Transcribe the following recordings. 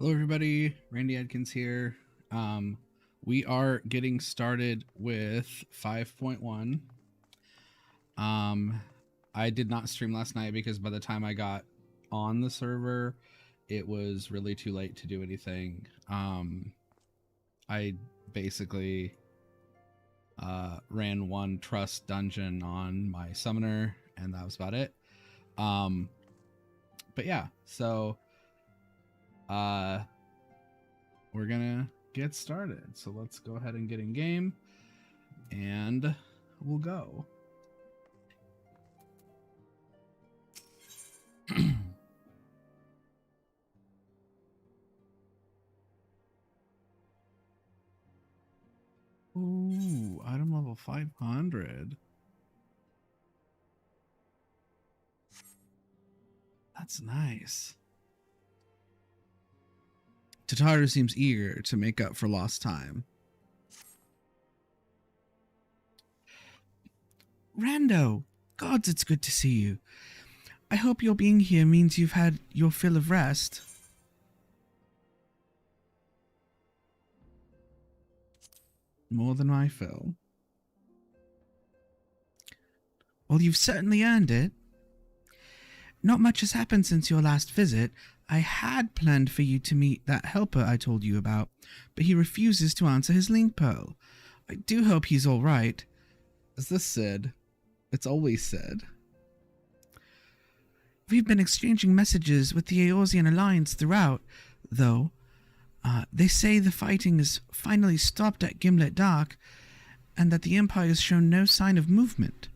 Hello, everybody. Randy Adkins here. We are getting started with 5.1. I did not stream last night because by the time I got on the server, it was really too late to do anything. I basically ran one trust dungeon on my summoner, and that was about it. But yeah, so we're gonna get started. So let's go ahead and get in game, and we'll go. Ooh, item level 500. That's nice. Tataru seems eager to make up for lost time. Rando, gods, it's good to see you. I hope your being here means you've had your fill of rest. More than my fill. Well, you've certainly earned it. Not much has happened since your last visit. I had planned for you to meet that helper I told you about, but he refuses to answer his link pearl. I do hope he's all right. Is this Sid? It's always Sid. We've been exchanging messages with the Eorzean Alliance throughout, though. They say the fighting is finally stopped at Gimlet Dark, and that the Empire has shown no sign of movement.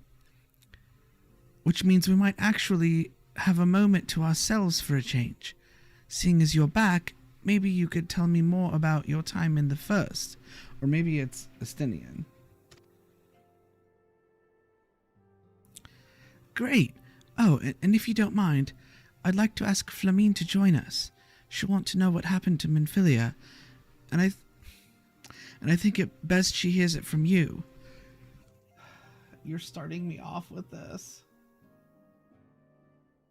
Which means we might actually have a moment to ourselves for a change. Seeing as you're back, maybe you could tell me more about your time in the First. Or maybe it's Estinian. Great. Oh, and if you don't mind, I'd like to ask Flamine to join us. She'll want to know what happened to Minfilia, and I think it best she hears it from you. You're starting me off with this.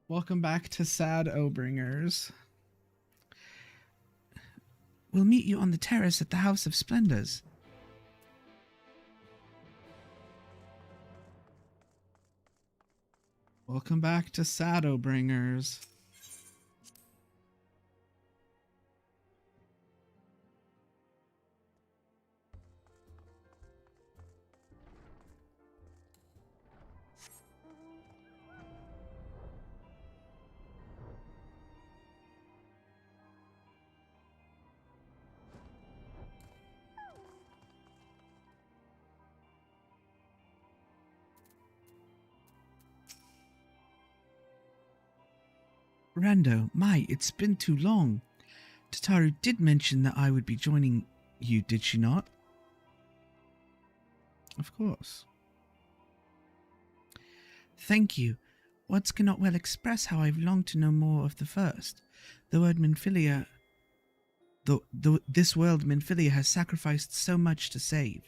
Welcome back to Shadowbringers. We'll meet you on the terrace at the House of Splendors. Welcome back to Shadowbringers. Rando, it's been too long. Tataru did mention that I would be joining you, did she not? Of course. Thank you. Words cannot well express how I've longed to know more of the First. The word Minfilia... This world Minfilia has sacrificed so much to save.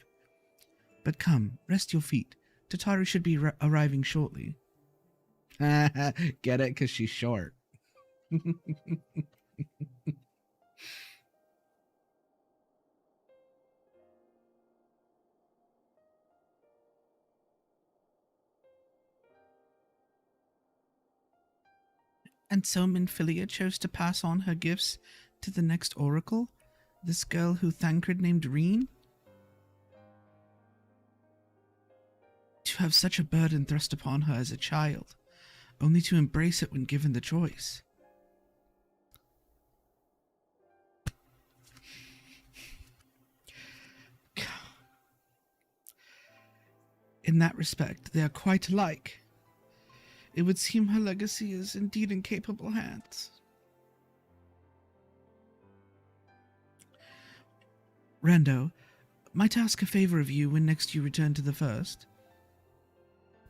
But come, rest your feet. Tataru should be arriving shortly. Get it? Because she's short. And so Minfilia chose to pass on her gifts to the next oracle? This girl who Thancred named Reen? To have such a burden thrust upon her as a child, only to embrace it when given the choice. In that respect, they are quite alike. It would seem her legacy is indeed in capable hands. Rando, might I ask a favor of you when next you return to the First?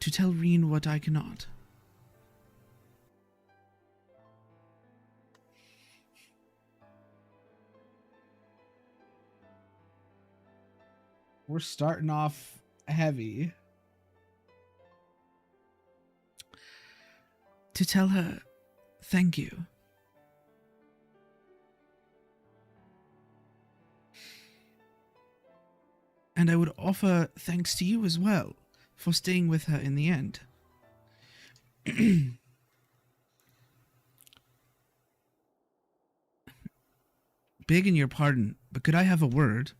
To tell Reen what I cannot. We're starting off heavy. To tell her thank you. And I would offer thanks to you as well for staying with her in the end. Begging your pardon, but could I have a word?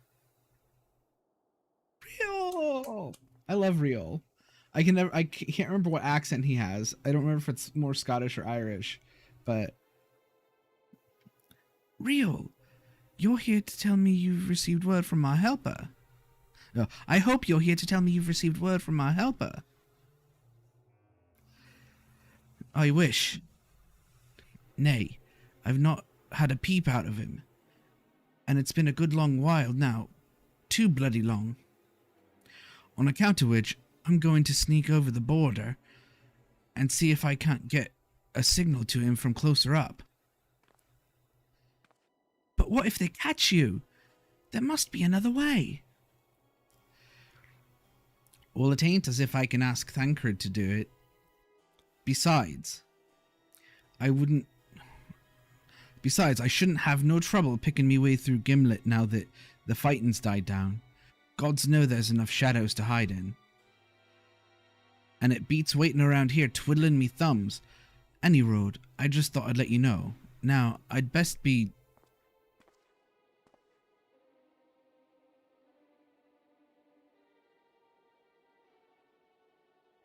Riol! I love Riol. I can't remember what accent he has. I don't remember if it's more Scottish or Irish, but... Riol, you're here to tell me you've received word from my helper. I hope you're here to tell me you've received word from my helper. I wish. Nay, I've not had a peep out of him. And it's been a good long while now. Too bloody long. On account of which, I'm going to sneak over the border and see if I can't get a signal to him from closer up. But what if they catch you? There must be another way. Well, it ain't as if I can ask Thancred to do it. Besides, I shouldn't have no trouble picking me way through Gimlet now that the fighting's died down. Gods know there's enough shadows to hide in. And it beats waiting around here twiddling me thumbs. Any road, I just thought I'd let you know. Now, I'd best be...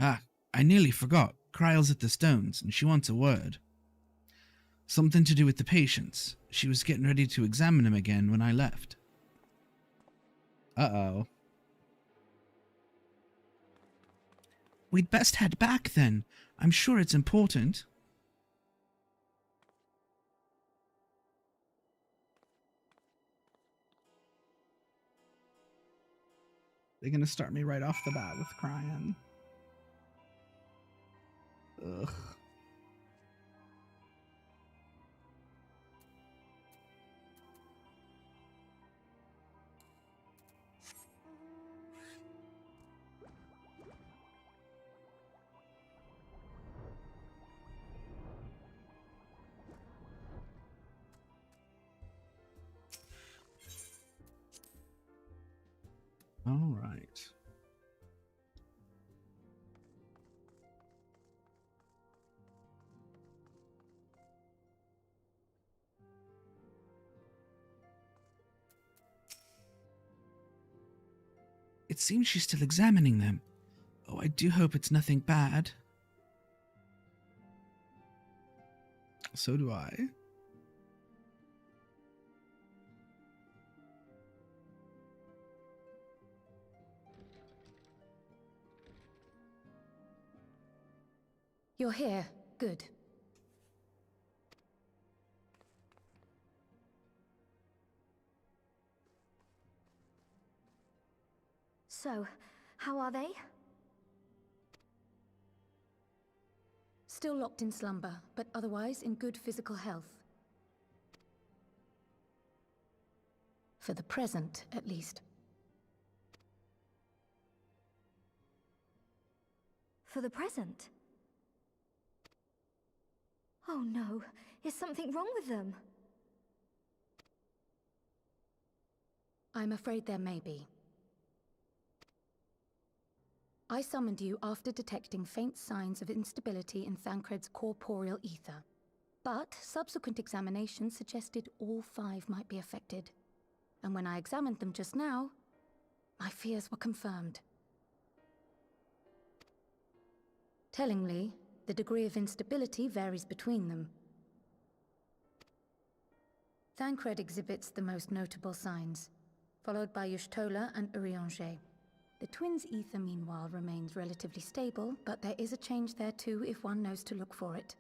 Ah, I nearly forgot. Kryle's at the Stones, and she wants a word. Something to do with the patients. She was getting ready to examine him again when I left. Uh-oh. We'd best head back, then. I'm sure it's important. They're gonna start me right off the bat with crying. Ugh. All right. It seems she's still examining them. Oh, I do hope it's nothing bad. So do I. You're here. Good. So, how are they? Still locked in slumber, but otherwise in good physical health. For the present, at least. For the present? Oh no, is something wrong with them? I'm afraid there may be. I summoned you after detecting faint signs of instability in Thancred's corporeal ether. But subsequent examination suggested all 5 might be affected. And when I examined them just now, my fears were confirmed. Tellingly, the degree of instability varies between them. Thancred exhibits the most notable signs, followed by Y'shtola and Urianger. The twins' ether, meanwhile, remains relatively stable, but there is a change there too if one knows to look for it.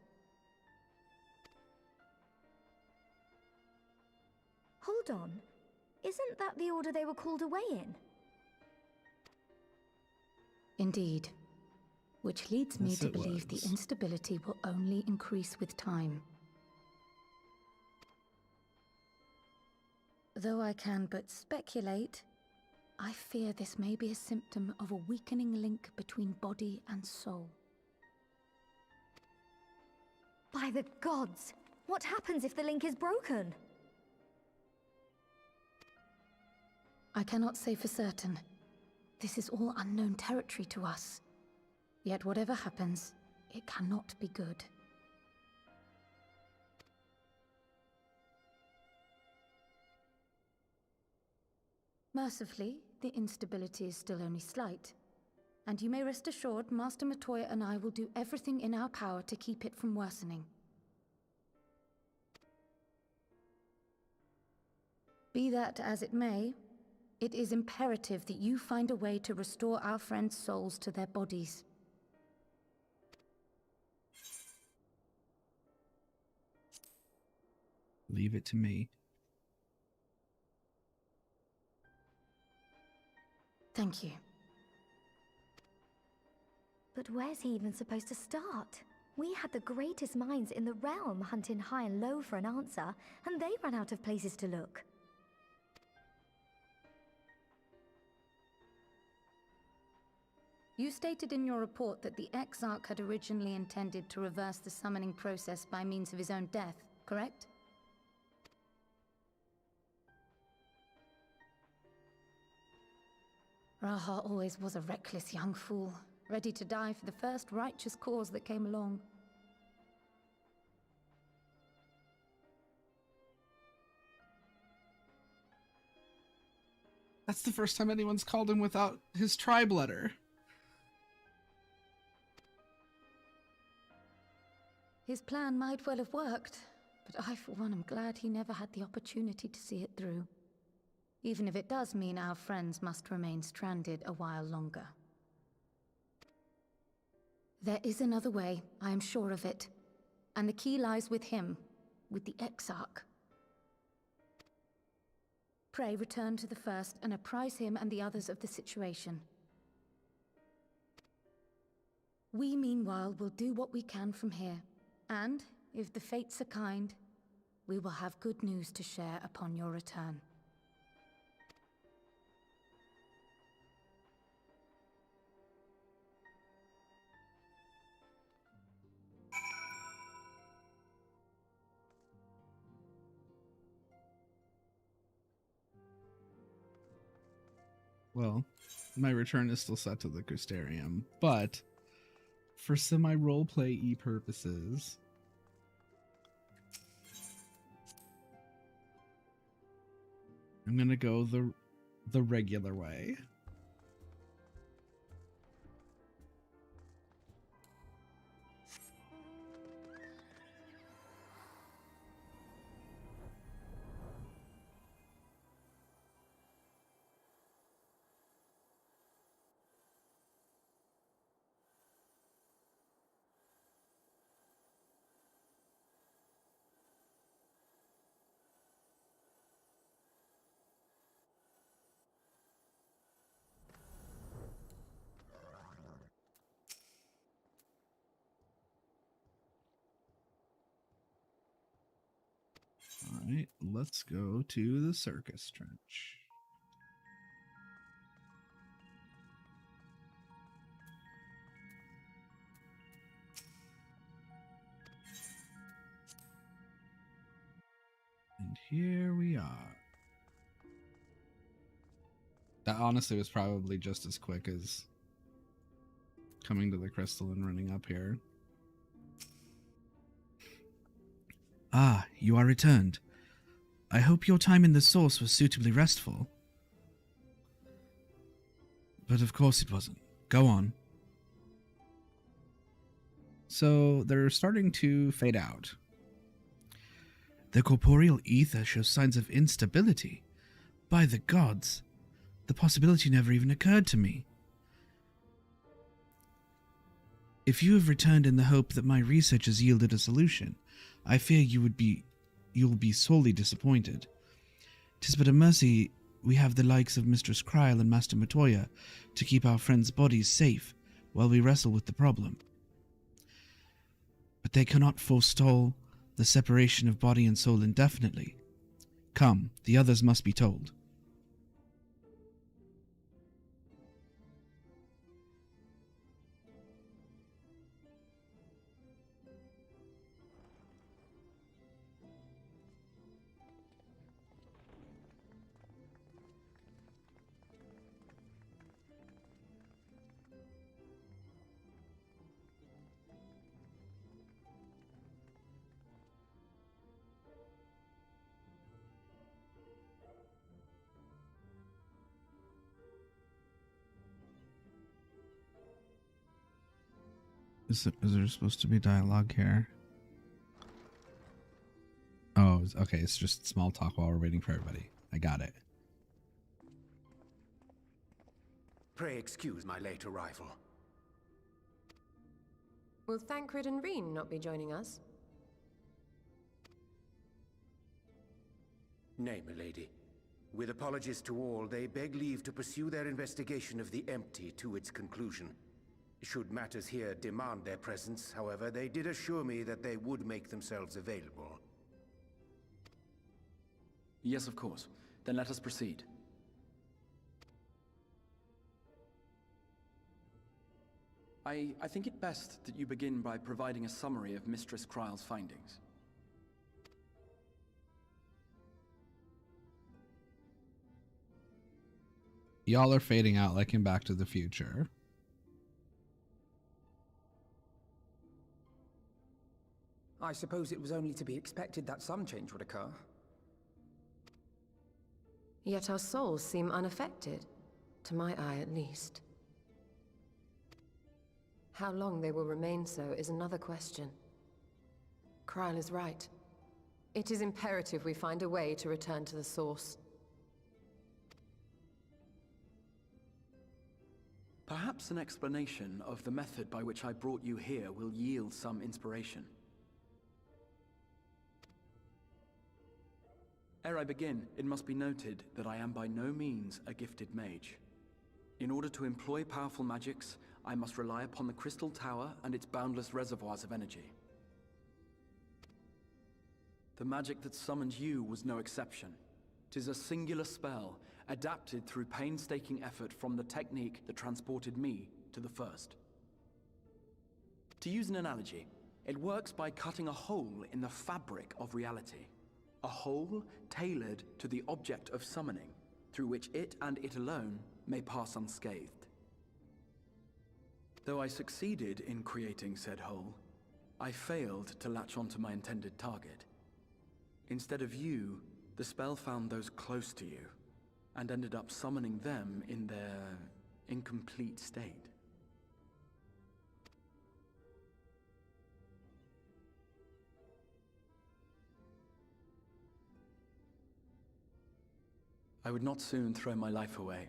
Hold on. Isn't that the order they were called away in? Indeed. Which leads me Yes, to it believe the was. instability will only increase with time. Though I can but speculate, I fear this may be a symptom of a weakening link between body and soul. By the gods! What happens if the link is broken? I cannot say for certain, This is all unknown territory to us. Yet whatever happens, it cannot be good. Mercifully, the instability is still only slight. And you may rest assured, Master Matoya and I will do everything in our power to keep it from worsening. Be that as it may, it is imperative that you find a way to restore our friends' souls to their bodies. Leave it to me. Thank you. But where's he even supposed to start? We had the greatest minds in the realm hunting high and low for an answer, and they ran out of places to look. You stated in your report that the Exarch had originally intended to reverse the summoning process by means of his own death, correct? Raha always was a reckless young fool, ready to die for the first righteous cause that came along. That's the first time anyone's called him without his tribe letter. His plan might well have worked, but I for one am glad he never had the opportunity to see it through. Even if it does mean our friends must remain stranded a while longer. There is another way, I am sure of it. And the key lies with him, with the Exarch. Pray return to the First and apprise him and the others of the situation. We, meanwhile, will do what we can from here. And, if the fates are kind, we will have good news to share upon your return. Well, my return is still set to the Crystarium, but for semi-roleplay-y purposes, I'm gonna go the regular way. Alright, let's go to the circus trench. And here we are. That honestly was probably just as quick as coming to the crystal and running up here. Ah, you are returned. I hope your time in the source was suitably restful. But of course it wasn't. Go on. So they're starting to fade out. The corporeal ether shows signs of instability. By the gods, the possibility never even occurred to me. If you have returned in the hope that my research has yielded a solution, I fear you will be sorely disappointed. 'Tis but a mercy we have the likes of Mistress Kryl and Master Matoya to keep our friends' bodies safe while we wrestle with the problem. But they cannot forestall the separation of body and soul indefinitely. Come, the others must be told. Is there supposed to be dialogue here? Oh, okay. It's just small talk while we're waiting for everybody. I got it. Pray excuse my late arrival. Will Thancred and Reen not be joining us? Nay, milady. With apologies to all, they beg leave to pursue their investigation of the empty to its conclusion. Should matters here demand their presence, however, they did assure me that they would make themselves available. Yes, of course. Then let us proceed. I think it best that you begin by providing a summary of Mistress Kryle's findings. Y'all are fading out like in Back to the Future. I suppose it was only to be expected that some change would occur. Yet our souls seem unaffected, to my eye at least. How long they will remain so is another question. Kryle is right. It is imperative we find a way to return to the source. Perhaps an explanation of the method by which I brought you here will yield some inspiration. Ere I begin, it must be noted that I am by no means a gifted mage. In order to employ powerful magics, I must rely upon the Crystal Tower and its boundless reservoirs of energy. The magic that summoned you was no exception. 'Tis a singular spell, adapted through painstaking effort from the technique that transported me to the first. To use an analogy, it works by cutting a hole in the fabric of reality. A hole tailored to the object of summoning, through which it and it alone may pass unscathed. Though I succeeded in creating said hole, I failed to latch onto my intended target. Instead of you, the spell found those close to you, and ended up summoning them in their incomplete state. I would not soon throw my life away,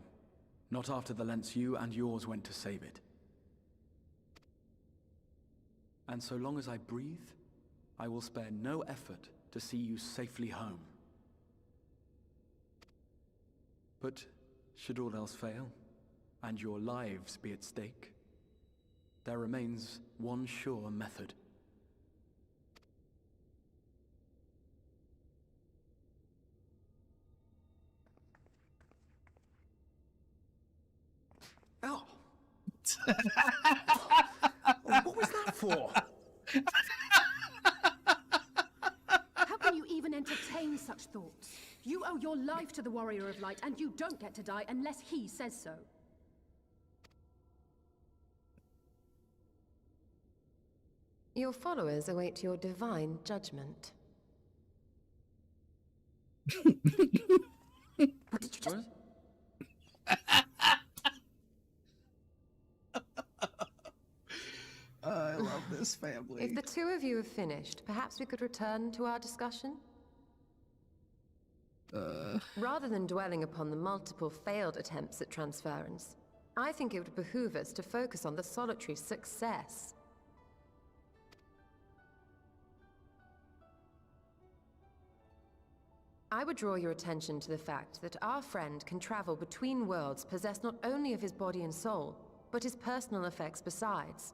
not after the lengths you and yours went to save it. And so long as I breathe, I will spare no effort to see you safely home. But should all else fail, and your lives be at stake, there remains one sure method. Oh! What was that for? How can you even entertain such thoughts? You owe your life to the Warrior of Light, and you don't get to die unless he says so. Your followers await your divine judgment. What did you just... I love this family. If the two of you have finished, perhaps we could return to our discussion? Rather than dwelling upon the multiple failed attempts at transference, I think it would behoove us to focus on the solitary success. I would draw your attention to the fact that our friend can travel between worlds possessed not only of his body and soul, but his personal effects besides.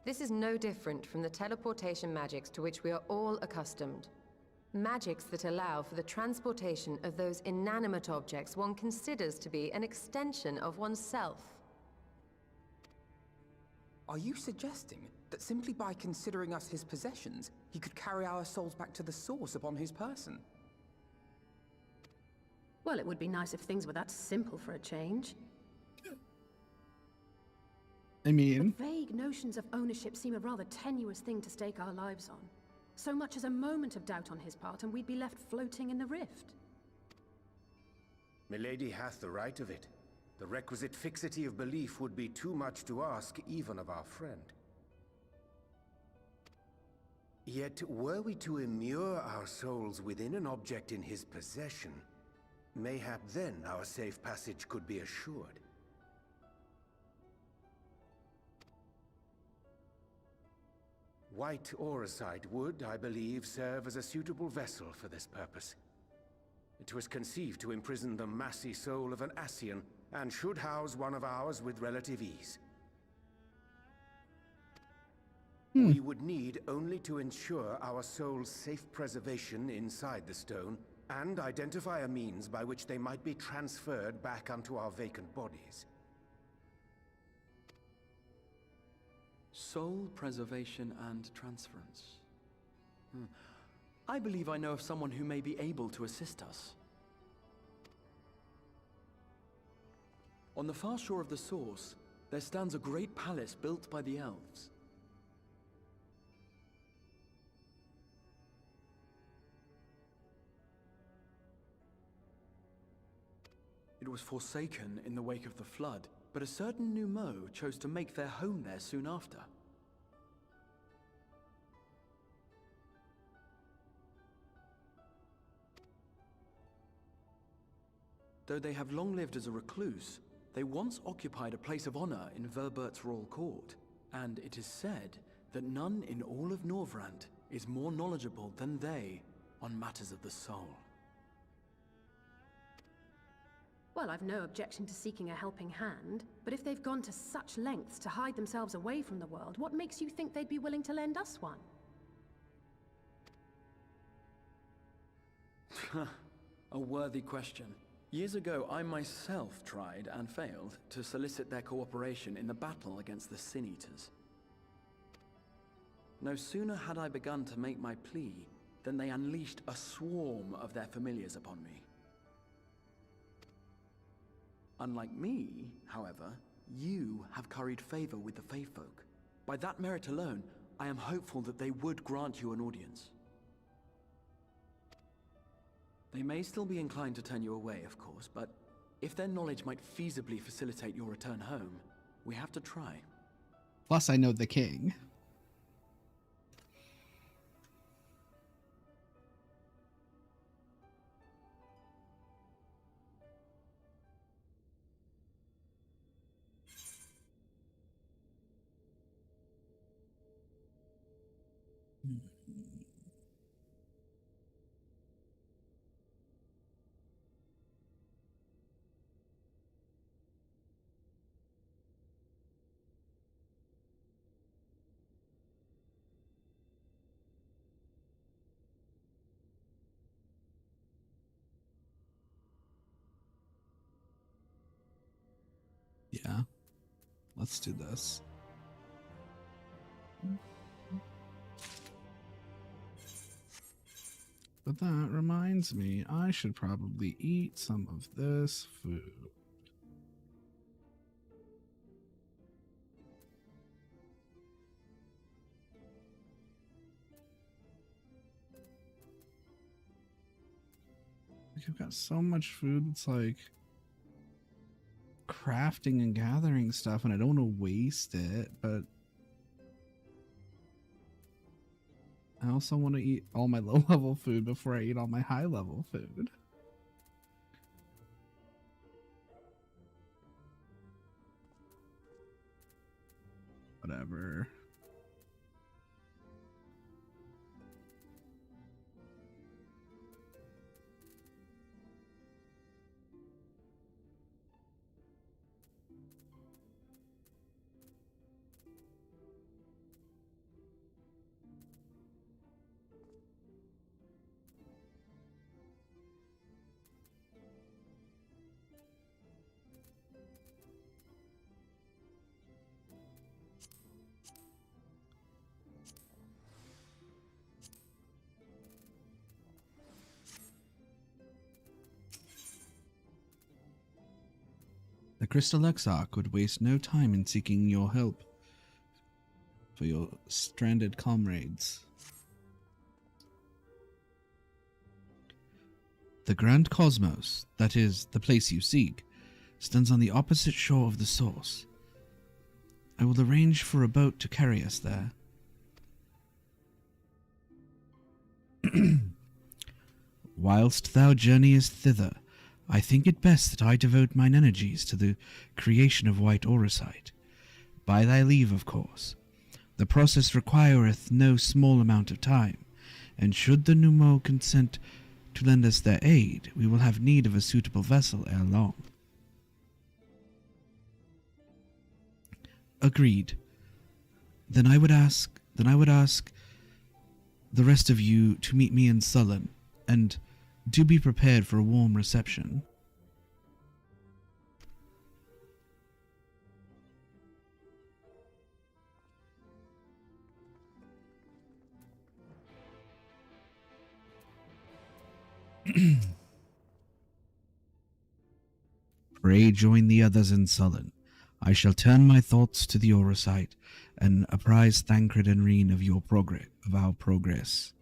This is no different from the teleportation magics to which we are all accustomed. Magics that allow for the transportation of those inanimate objects one considers to be an extension of oneself. Are you suggesting that simply by considering us his possessions, he could carry our souls back to the source upon his person? Well, it would be nice if things were that simple for a change. I mean, But vague notions of ownership seem a rather tenuous thing to stake our lives on. So much as a moment of doubt on his part, and we'd be left floating in the rift. Milady hath the right of it. The requisite fixity of belief would be too much to ask even of our friend. Yet, were we to immure our souls within an object in his possession, mayhap then our safe passage could be assured. White auracite would, I believe, serve as a suitable vessel for this purpose. It was conceived to imprison the massy soul of an Ascian, and should house one of ours with relative ease. We would need only to ensure our soul's safe preservation inside the stone, and identify a means by which they might be transferred back unto our vacant bodies. Soul preservation and transference. I believe I know of someone who may be able to assist us. On the far shore of the source, there stands a great palace built by the elves. It was forsaken in the wake of the flood, but a certain Numo chose to make their home there soon after. Though they have long lived as a recluse, they once occupied a place of honor in Verbert's royal court, and it is said that none in all of Norvrant is more knowledgeable than they on matters of the soul. Well, I've no objection to seeking a helping hand, but if they've gone to such lengths to hide themselves away from the world, what makes you think they'd be willing to lend us one? A worthy question. Years ago, I myself tried, and failed, to solicit their cooperation in the battle against the Sin Eaters. No sooner had I begun to make my plea, than they unleashed a swarm of their familiars upon me. Unlike me, however, you have curried favor with the Fae folk. By that merit alone, I am hopeful that they would grant you an audience. They may still be inclined to turn you away, of course, but if their knowledge might feasibly facilitate your return home, we have to try. Plus, I know the king. Yeah, let's do this. But that reminds me, I should probably eat some of this food. Like, I've got so much food, it's like crafting and gathering stuff, and I don't want to waste it, but I also want to eat all my low-level food before I eat all my high-level food. Whatever. The Crystal Exarch would waste no time in seeking your help for your stranded comrades. The Grand Cosmos, that is, the place you seek, stands on the opposite shore of the source. I will arrange for a boat to carry us there. Whilst thou journeyest thither, I think it best that I devote mine energies to the creation of white auricite. By thy leave, of course. The process requireth no small amount of time, and should the Numo consent to lend us their aid, we will have need of a suitable vessel ere long. Agreed. Then I would ask the rest of you to meet me in Sullen, and do be prepared for a warm reception. Pray join the others in Sullen. I shall turn my thoughts to the Auricite and apprise Thancred and Reen of our progress.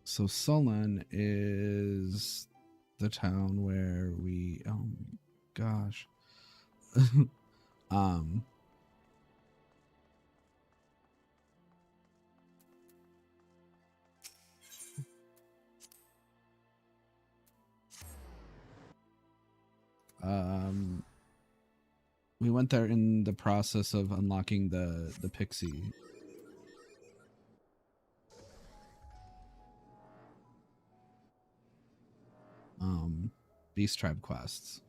So Sullen is the town where we... Oh my gosh. We went there in the process of unlocking the pixie. Beast Tribe quests.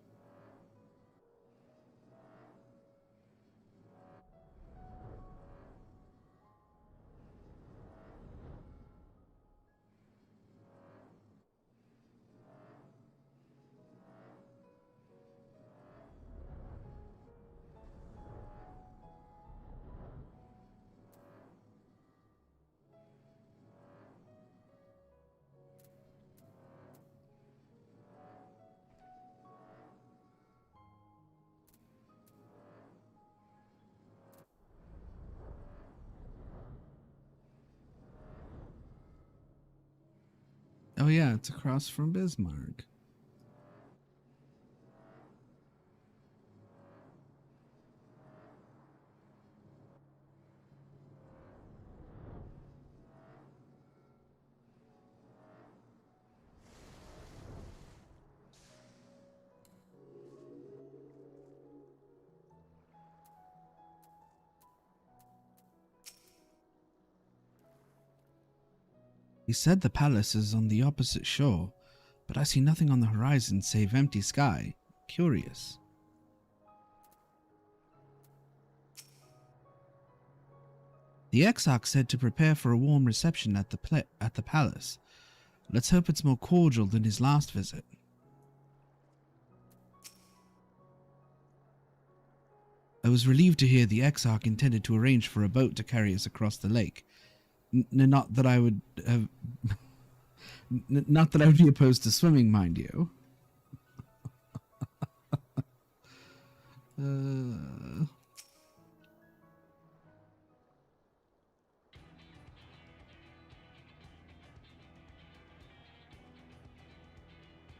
Oh yeah, it's across from Bismarck. He said the palace is on the opposite shore, but I see nothing on the horizon save empty sky. Curious. The Exarch said to prepare for a warm reception at the palace. Let's hope it's more cordial than his last visit. I was relieved to hear the Exarch intended to arrange for a boat to carry us across the lake. Not that I would have... Not that I would be opposed to swimming, mind you.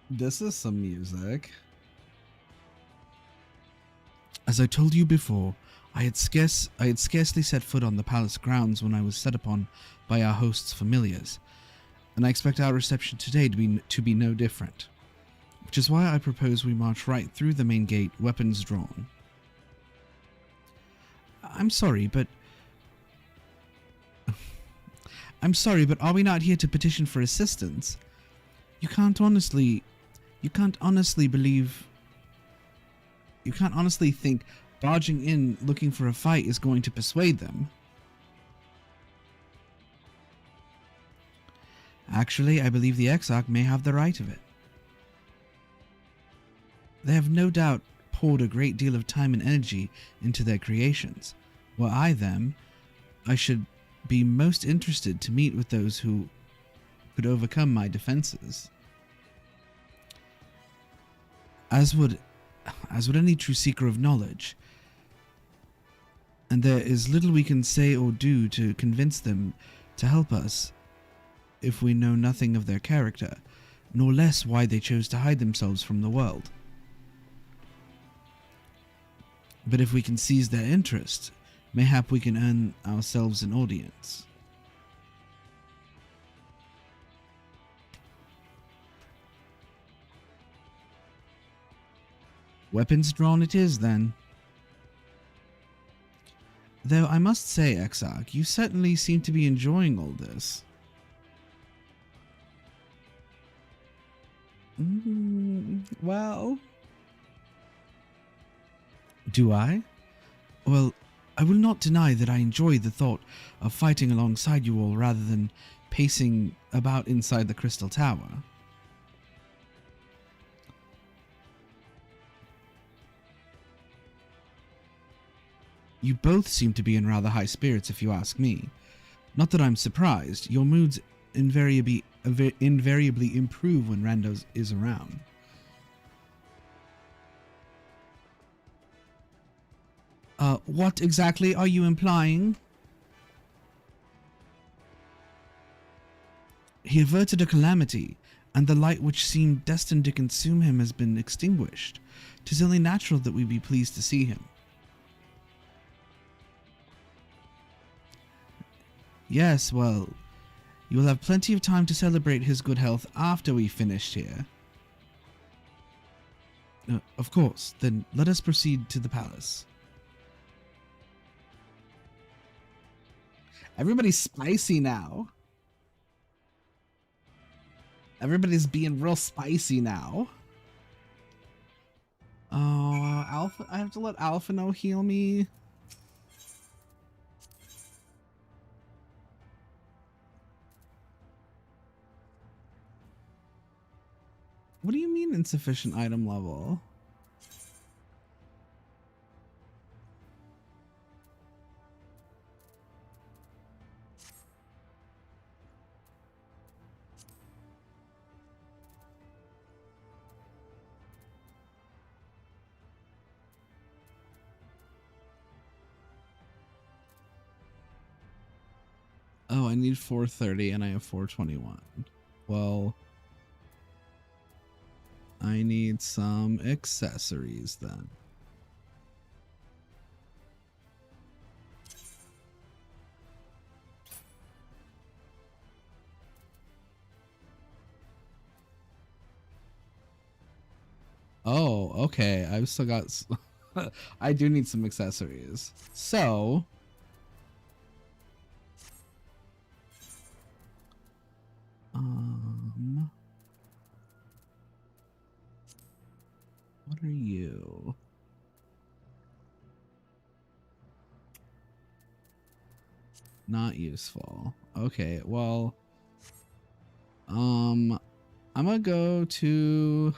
This is some music. As I told you before, I had scarcely set foot on the palace grounds when I was set upon by our host's familiars, and I expect our reception today to be no different. Which is why I propose we march right through the main gate, weapons drawn. I'm sorry, but are we not here to petition for assistance? You can't honestly think barging in looking for a fight is going to persuade them. Actually, I believe the Exarch may have the right of it. They have no doubt poured a great deal of time and energy into their creations. Were I them, I should be most interested to meet with those who could overcome my defenses. As would any true seeker of knowledge. And there is little we can say or do to convince them to help us if we know nothing of their character, nor less why they chose to hide themselves from the world. But if we can seize their interest, mayhap we can earn ourselves an audience. Weapons drawn it is, then. Though I must say, Exarch, you certainly seem to be enjoying all this. Well... Do I? Well, I will not deny that I enjoy the thought of fighting alongside you all rather than pacing about inside the Crystal Tower. You both seem to be in rather high spirits, if you ask me. Not that I'm surprised. Your moods invariably improve when Rando is around. What exactly are you implying? He averted a calamity, and the light which seemed destined to consume him has been extinguished. 'Tis only natural that we be pleased to see him. Yes, well, you will have plenty of time to celebrate his good health after we've finished here. Of course, then let us proceed to the palace. Everybody's spicy now. Everybody's being real spicy now. Alpha, I have to let Alpha No heal me. What do you mean insufficient item level? Oh, I need 430 and I have 421. Well, I need some accessories then. Oh, okay. I've still got... I do need some accessories. So... What are you? Not useful. Okay, well... I'm gonna go to...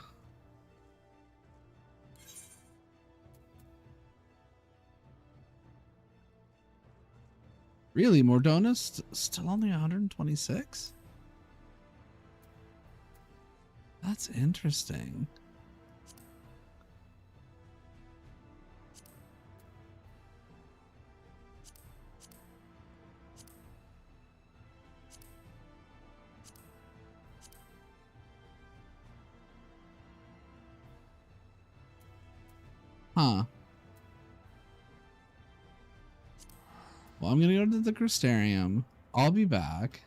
Really, Mordona's still only 126? That's interesting. Huh. Well, I'm gonna go to the Crystarium. I'll be back.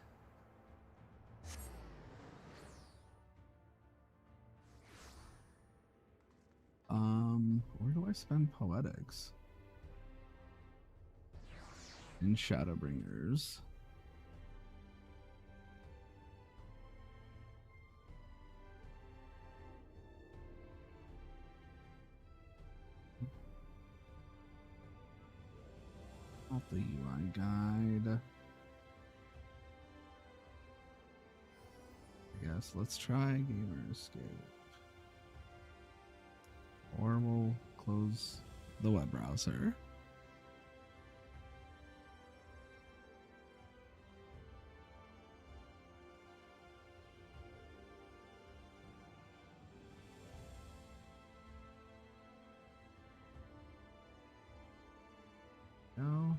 Where do I spend Poetics? In Shadowbringers. Not the UI guide. I guess let's try Gamer Escape. Or we'll close the web browser. No.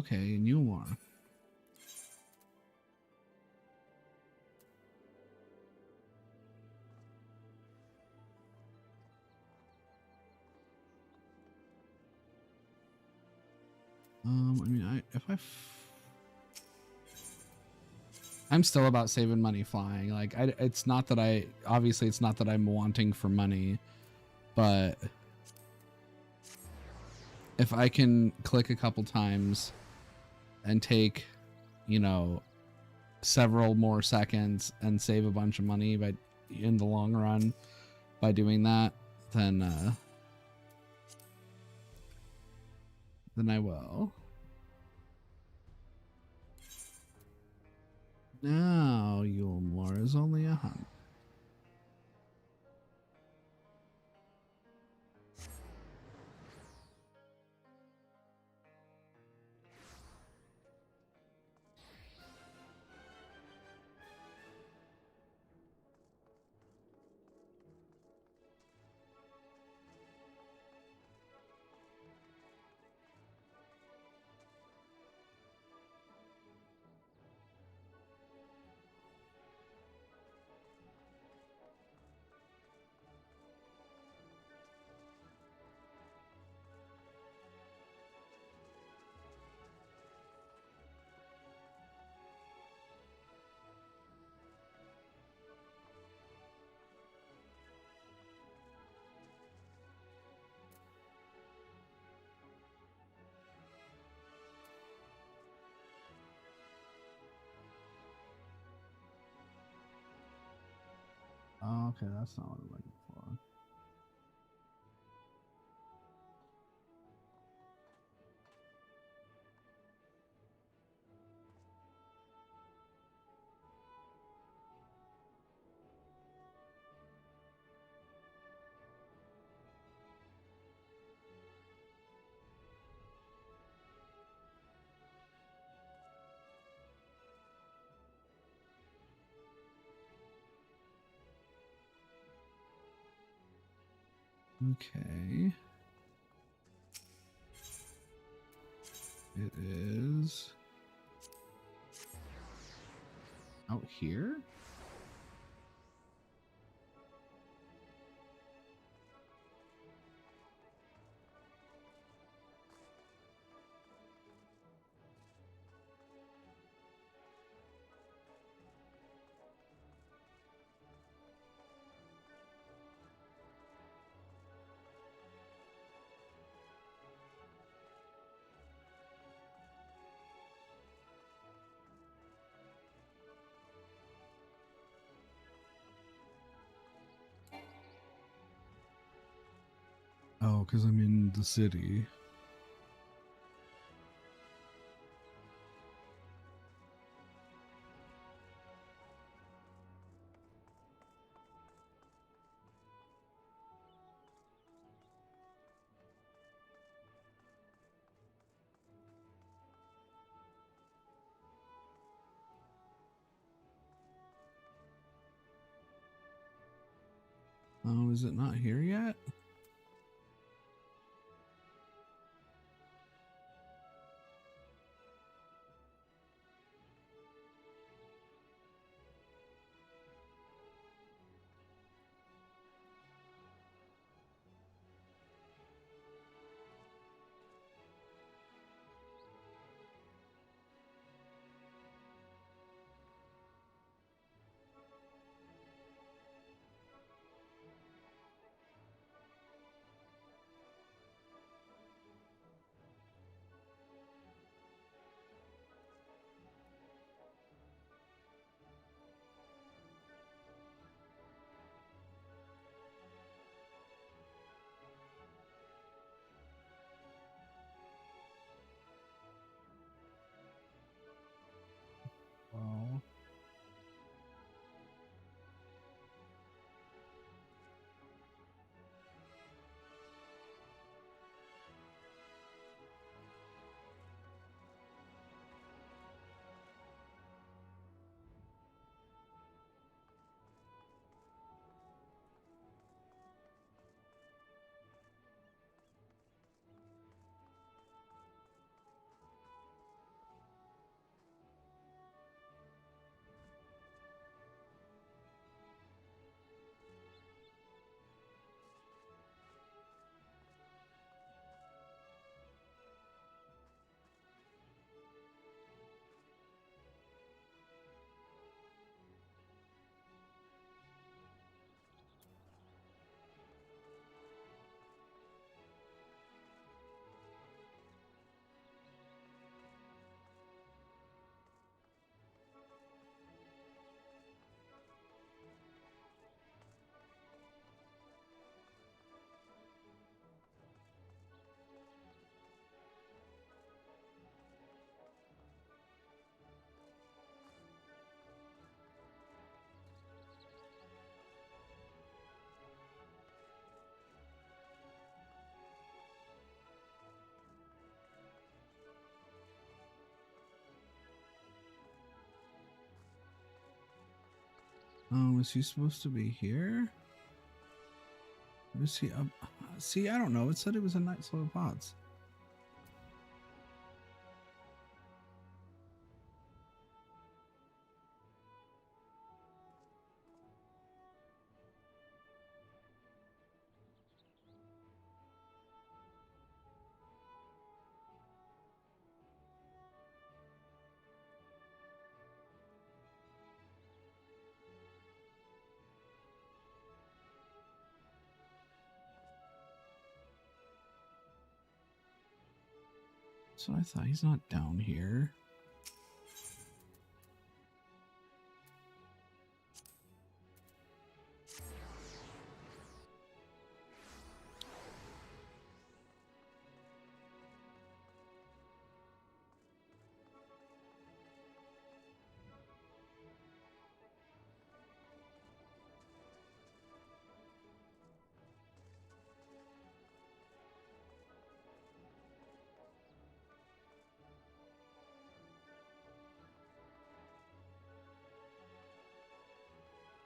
okay, and you more. I mean, I'm still about saving money flying. Like, it's not that obviously it's not that I'm wanting for money, but if I can click a couple times and take, you know, several more seconds and save a bunch of money in the long run by doing that, then I will. Now Yulmore is only a hunt. Oh, okay, that's not what I'm looking for. Okay. It is out here. Oh, because I'm in the city. Oh, is it not here yet? Oh, is he supposed to be here? Or is he up? See, I don't know. It said it was a Night Soil Pots. So I thought he's not down here.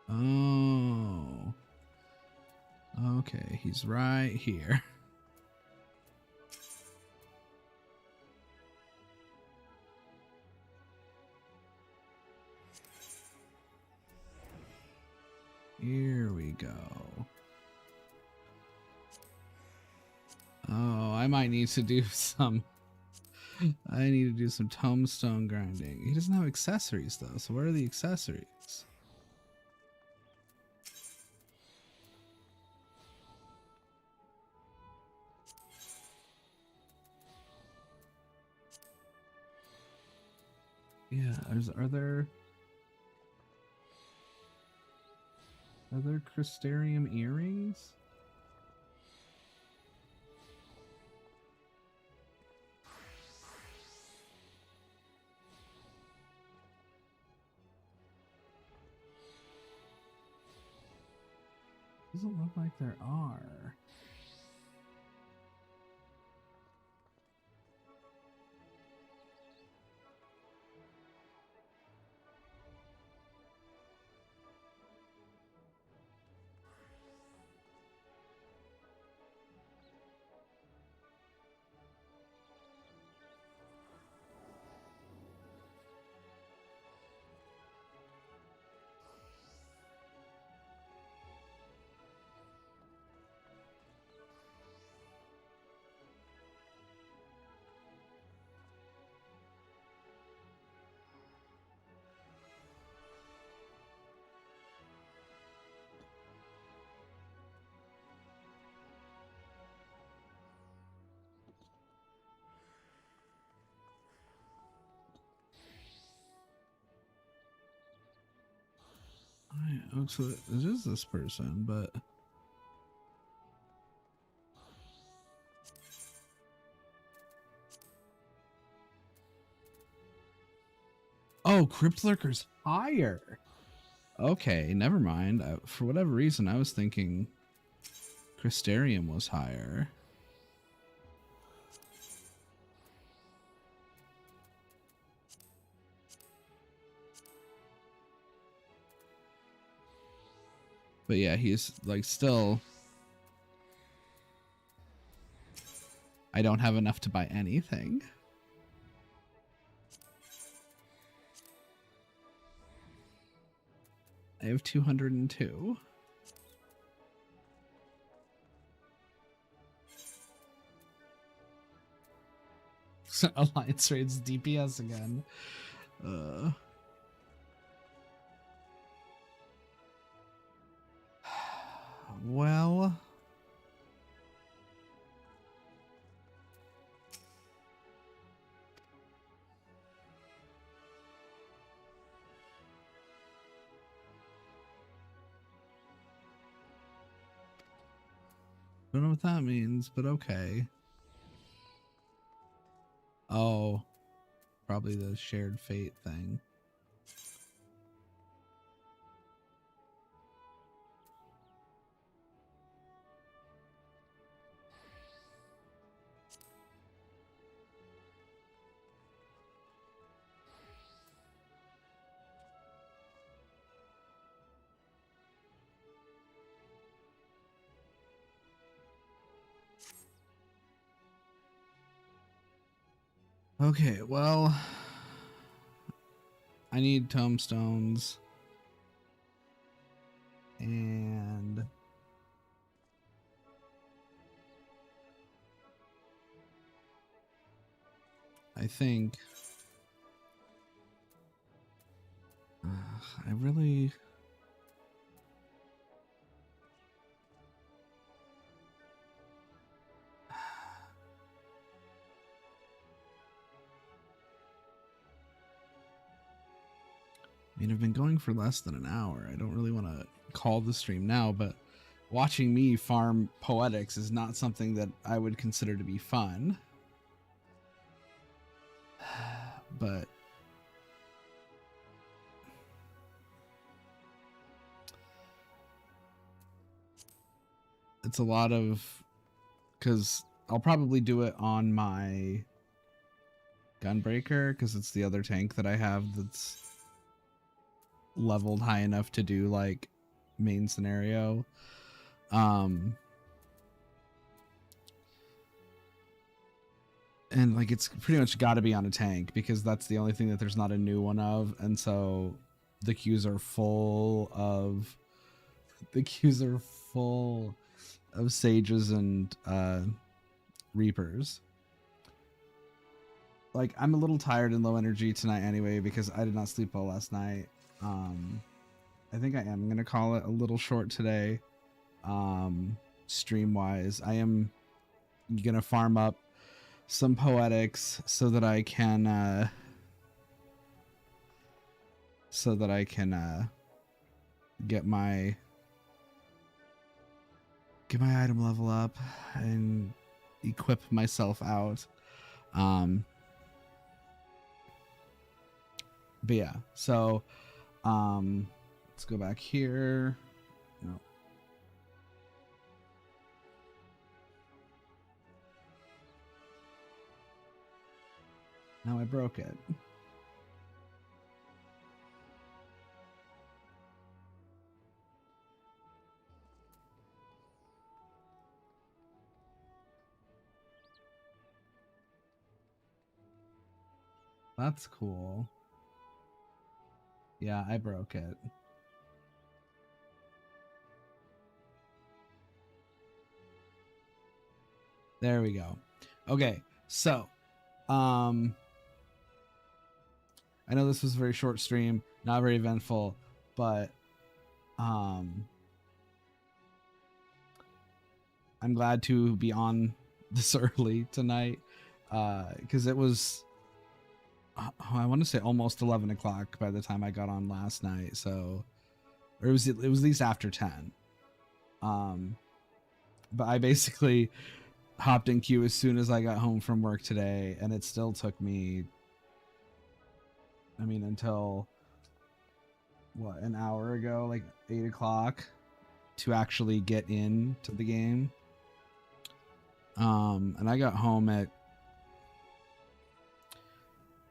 Oh. Okay, he's right here. Here we go. Oh, I might need to do some... I need to do some tombstone grinding. He doesn't have accessories, though, so where are the accessories? Yeah, are there Crystarium earrings? Doesn't look like there are. Oh, so it is this person, but... Oh, Crypt Lurker's higher! Okay, never mind. For whatever reason, I was thinking Crystarium was higher. But yeah, he's like still... I don't have enough to buy anything. I have 202. Alliance raids DPS again. Well... Don't know what that means, but okay. Oh, probably the shared fate thing. Okay, well, I need tombstones. And I think I really I mean, I've been going for less than an hour. I don't really want to call the stream now, but watching me farm poetics is not something that I would consider to be fun. But it's a lot of, because I'll probably do it on my Gunbreaker, because it's the other tank that I have that's leveled high enough to do like main scenario. And like it's pretty much got to be on a tank because that's the only thing that there's not a new one of, and so the queues are full of sages and reapers. Like, I'm a little tired and low energy tonight anyway because I did not sleep well last night. I think I am gonna call it a little short today, stream wise. I am gonna farm up some poetics so that I can get my item level up and equip myself out. But yeah, so let's go back here. No. Now I broke it. That's cool. Yeah, I broke it. There we go. Okay, so I know this was a very short stream, not very eventful, but I'm glad to be on this early tonight because it was I want to say almost 11 o'clock by the time I got on last night, so or it was at least after 10. But I basically hopped in queue as soon as I got home from work today, and it still took me, I mean, until what, an hour ago, like 8 o'clock, to actually get into the game. And I got home at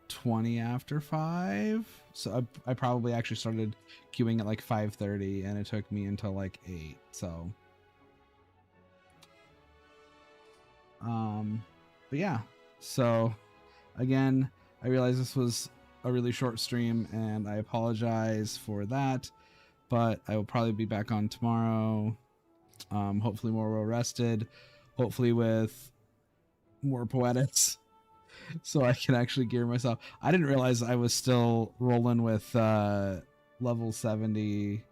20 after 5, so I probably actually started queuing at like 5:30, and it took me until like 8. So but yeah, so again, I realize this was a really short stream and I apologize for that, but I will probably be back on tomorrow, hopefully more well rested, hopefully with more poetics, so I can actually gear myself. I didn't realize I was still rolling with level 70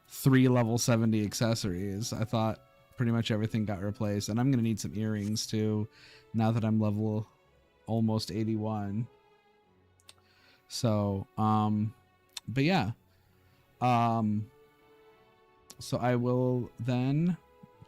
3 level 70 accessories. I thought pretty much everything got replaced, and I'm gonna need some earrings too now that I'm level almost 81. So but yeah, so I will then